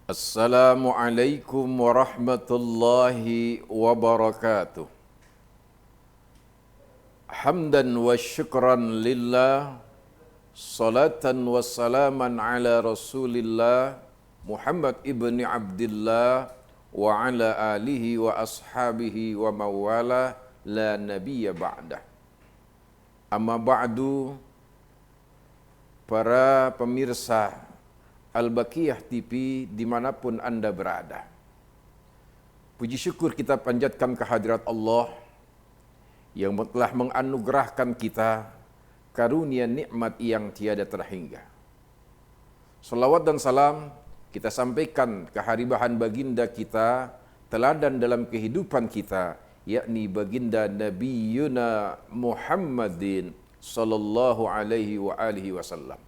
Assalamualaikum warahmatullahi wabarakatuh. Hamdan wa syukran lillah, salatan wa salaman ala rasulillah Muhammad ibni Abdillah wa ala alihi wa ashabihi wa mawala la nabiyya ba'dah. Amma ba'du, para pemirsa Al-Baqiyah TV dimanapun Anda berada. Puji syukur kita panjatkan kehadirat Allah yang telah menganugerahkan kita karunia nikmat yang tiada terhingga. Salawat dan salam kita sampaikan kehadiran baginda kita, teladan dalam kehidupan kita, yakni baginda Nabiyuna Muhammadin sallallahu alaihi wa alihi wasallam,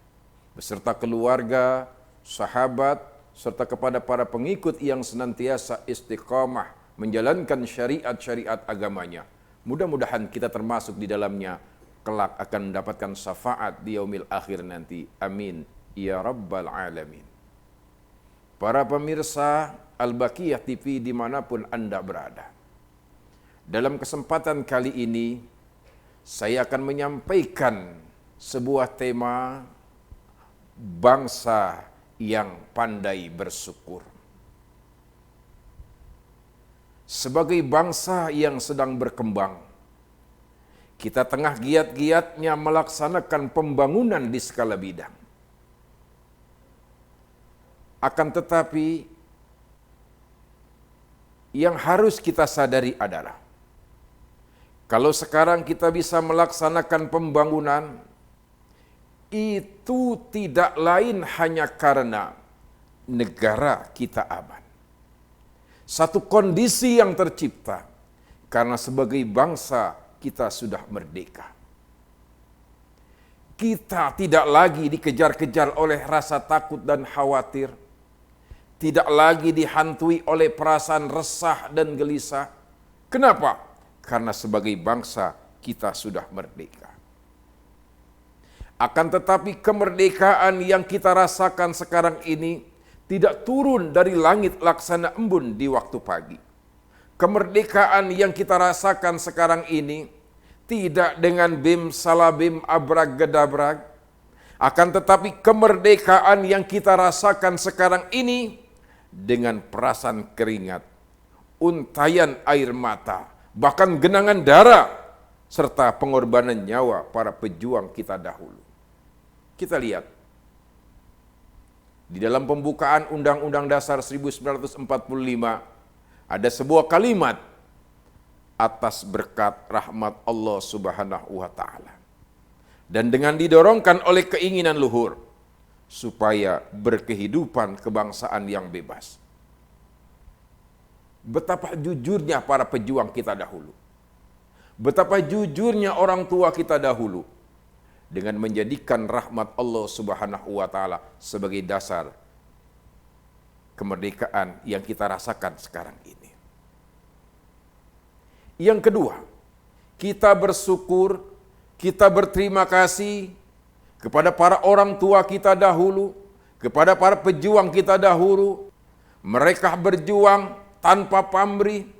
beserta keluarga, sahabat, serta kepada para pengikut yang senantiasa istiqamah menjalankan syariat-syariat agamanya. Mudah-mudahan kita termasuk di dalamnya, kelak akan mendapatkan syafaat di yaumil akhir nanti. Amin ya rabbal alamin. Para pemirsa Al-Baqiyah TV dimanapun Anda berada, dalam kesempatan kali ini saya akan menyampaikan sebuah tema bangsa yang pandai bersyukur. Sebagai bangsa yang sedang berkembang, kita tengah giat-giatnya melaksanakan pembangunan di skala bidang. Akan tetapi, yang harus kita sadari adalah, kalau sekarang kita bisa melaksanakan pembangunan, itu tidak lain hanya karena negara kita aman. Satu kondisi yang tercipta karena sebagai bangsa kita sudah merdeka. Kita tidak lagi dikejar-kejar oleh rasa takut dan khawatir. Tidak lagi dihantui oleh perasaan resah dan gelisah. Kenapa? Karena sebagai bangsa kita sudah merdeka. Akan tetapi kemerdekaan yang kita rasakan sekarang ini tidak turun dari langit laksana embun di waktu pagi. Kemerdekaan yang kita rasakan sekarang ini tidak dengan bim salabim abrag gedabrag. Akan tetapi kemerdekaan yang kita rasakan sekarang ini dengan perasaan keringat, untayan air mata, bahkan genangan darah, serta pengorbanan nyawa para pejuang kita dahulu. Kita lihat, di dalam pembukaan Undang-Undang Dasar 1945, ada sebuah kalimat, atas berkat rahmat Allah Subhanahu wa Ta'ala. Dan dengan didorongkan oleh keinginan luhur, supaya berkehidupan kebangsaan yang bebas. Betapa jujurnya para pejuang kita dahulu. Betapa jujurnya orang tua kita dahulu, dengan menjadikan rahmat Allah Subhanahu wa Ta'ala sebagai dasar kemerdekaan yang kita rasakan sekarang ini. Yang kedua, kita bersyukur, kita berterima kasih kepada para orang tua kita dahulu, kepada para pejuang kita dahulu. Mereka berjuang tanpa pamrih,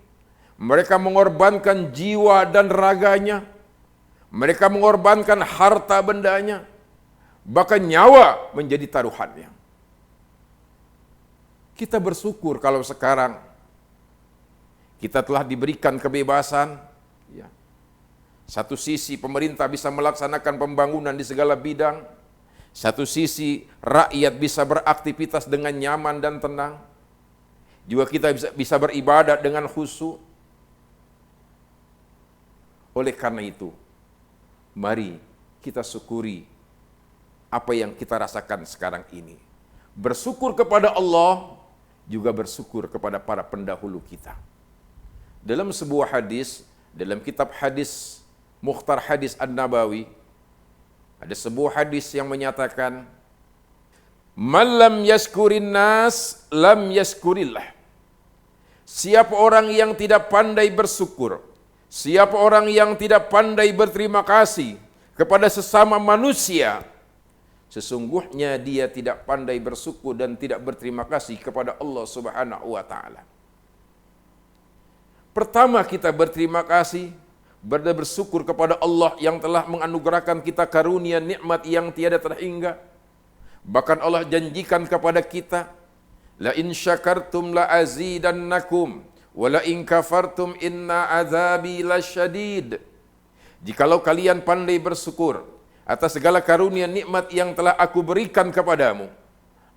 mereka mengorbankan jiwa dan raganya, mereka mengorbankan harta bendanya, bahkan nyawa menjadi taruhannya. Kita bersyukur kalau sekarang kita telah diberikan kebebasan. Ya. Satu sisi pemerintah bisa melaksanakan pembangunan di segala bidang. Satu sisi rakyat bisa beraktivitas dengan nyaman dan tenang. Juga kita bisa beribadah dengan khusyuk. Oleh karena itu, mari kita syukuri apa yang kita rasakan sekarang ini. Bersyukur kepada Allah, juga bersyukur kepada para pendahulu kita. Dalam sebuah hadis, dalam kitab hadis Mukhtar Hadis An-Nabawi, ada sebuah hadis yang menyatakan, "Man lam yaskurin nas, lam yaskurillah." Siapa orang yang tidak pandai bersyukur, siapa orang yang tidak pandai berterima kasih kepada sesama manusia, Sesungguhnya dia tidak pandai bersyukur dan tidak berterima kasih kepada Allah Subhanahu wa taala. Pertama, kita berterima kasih, bersyukur kepada Allah yang telah menganugerahkan kita karunia nikmat yang tiada terhingga. Bahkan Allah janjikan kepada kita, la in syakartum la azidannakum wa la in kafartum inna azabi lasyadid. Jikalau kalian pandai bersyukur atas segala karunia nikmat yang telah aku berikan kepadamu,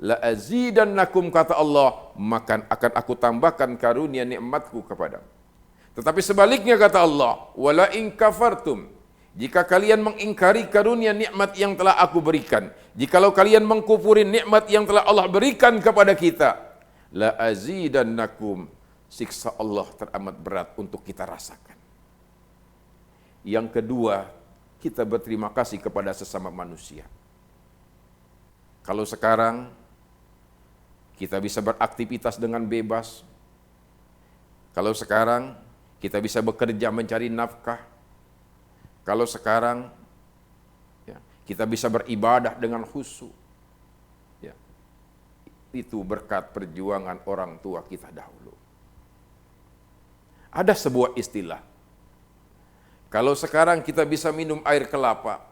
la azidannakum, kata Allah, maka akan aku tambahkan karunia nikmatku kepadamu. Tetapi sebaliknya kata Allah, wala in kafartum, jika kalian mengingkari karunia nikmat yang telah aku berikan, jikalau kalian mengkufuri nikmat yang telah Allah berikan kepada kita, la azidannakum, siksa Allah teramat berat untuk kita rasakan. Yang kedua, kita berterima kasih kepada sesama manusia. Kalau sekarang kita bisa beraktivitas dengan bebas, kalau sekarang kita bisa bekerja mencari nafkah, kalau sekarang ya, kita bisa beribadah dengan khusyuk, ya, itu berkat perjuangan orang tua kita dahulu. Ada sebuah istilah, kalau sekarang kita bisa minum air kelapa,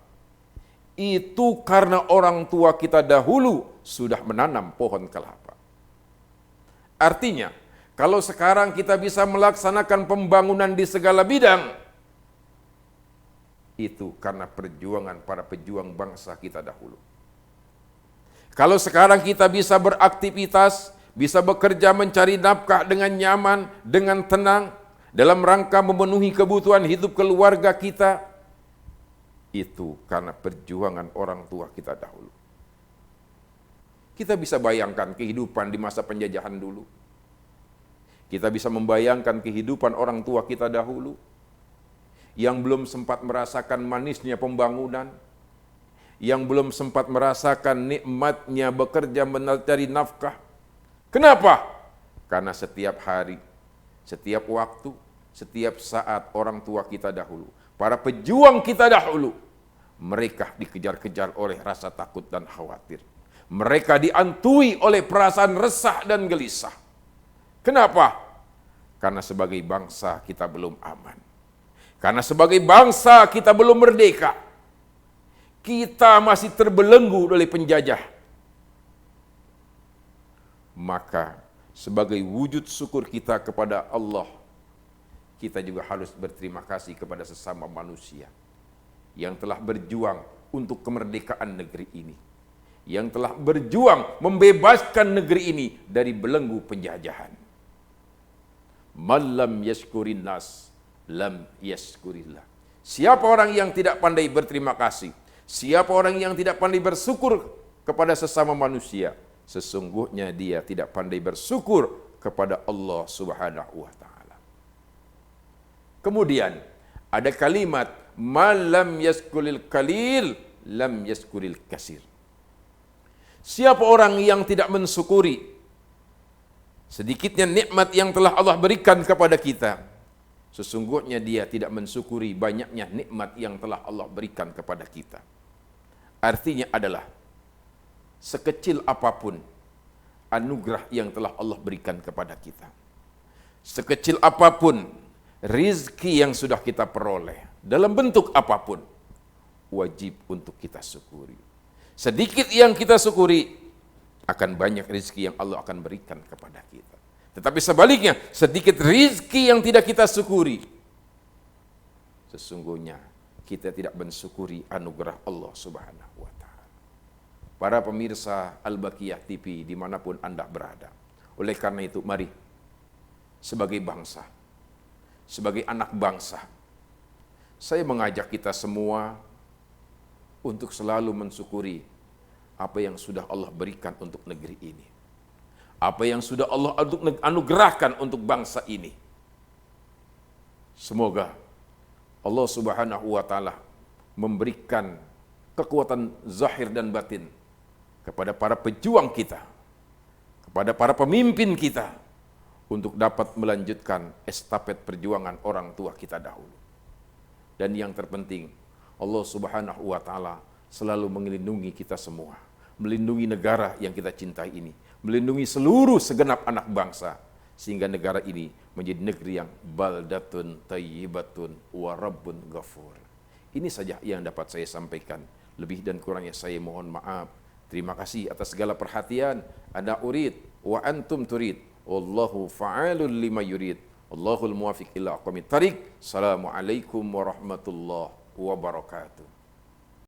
itu karena orang tua kita dahulu sudah menanam pohon kelapa. Artinya, kalau sekarang kita bisa melaksanakan pembangunan di segala bidang, itu karena perjuangan para pejuang bangsa kita dahulu. Kalau sekarang kita bisa beraktivitas, bisa bekerja mencari nafkah dengan nyaman, dengan tenang, dalam rangka memenuhi kebutuhan hidup keluarga kita, itu karena perjuangan orang tua kita dahulu. Kita bisa bayangkan kehidupan di masa penjajahan dulu. Kita bisa membayangkan kehidupan orang tua kita dahulu yang belum sempat merasakan manisnya pembangunan, yang belum sempat merasakan nikmatnya bekerja mencari nafkah. Kenapa? Karena setiap hari, setiap waktu, setiap saat orang tua kita dahulu, para pejuang kita dahulu, mereka dikejar-kejar oleh rasa takut dan khawatir. Mereka dihantui oleh perasaan resah dan gelisah. Kenapa? Karena sebagai bangsa kita belum aman. Karena sebagai bangsa kita belum merdeka. Kita masih terbelenggu oleh penjajah. Maka sebagai wujud syukur kita kepada Allah, kita juga harus berterima kasih kepada sesama manusia yang telah berjuang untuk kemerdekaan negeri ini, yang telah berjuang membebaskan negeri ini dari belenggu penjajahan. Man lam yashkurin nas, lam yashkurillah. Siapa orang yang tidak pandai berterima kasih, siapa orang yang tidak pandai bersyukur kepada sesama manusia, sesungguhnya dia tidak pandai bersyukur kepada Allah Subhanahu wa taala. Kemudian ada kalimat man lam yashkuril qalil, lam yashkuril katsir. Siapa orang yang tidak mensyukuri sedikitnya nikmat yang telah Allah berikan kepada kita, sesungguhnya dia tidak mensyukuri banyaknya nikmat yang telah Allah berikan kepada kita. Artinya adalah, sekecil apapun anugerah yang telah Allah berikan kepada kita, sekecil apapun rizki yang sudah kita peroleh, dalam bentuk apapun, wajib untuk kita syukuri. Sedikit yang kita syukuri, akan banyak rizki yang Allah akan berikan kepada kita. Tetapi sebaliknya, sedikit rizki yang tidak kita syukuri, sesungguhnya kita tidak mensyukuri anugerah Allah Subhanahu wa ta'ala. Para pemirsa Al-Baqiyah TV dimanapun Anda berada, oleh karena itu mari sebagai bangsa, sebagai anak bangsa, saya mengajak kita semua untuk selalu mensyukuri apa yang sudah Allah berikan untuk negeri ini, apa yang sudah Allah anugerahkan untuk bangsa ini. Semoga Allah Subhanahu wa ta'ala memberikan kekuatan zahir dan batin kepada para pejuang kita, kepada para pemimpin kita, untuk dapat melanjutkan estafet perjuangan orang tua kita dahulu. Dan yang terpenting, Allah Subhanahu wa ta'ala selalu melindungi kita semua, melindungi negara yang kita cintai ini, melindungi seluruh segenap anak bangsa, sehingga negara ini menjadi negeri yang baldatun tayyibatun wa rabbun ghafur. Ini saja yang dapat saya sampaikan. Lebih dan kurangnya saya mohon maaf. Terima kasih atas segala perhatian. Ana urid wa antum turid. Wallahu fa'alul lima yurid. Allahul muwafiq ila aqwamit thariq. Assalamualaikum warahmatullahi wabarakatuh.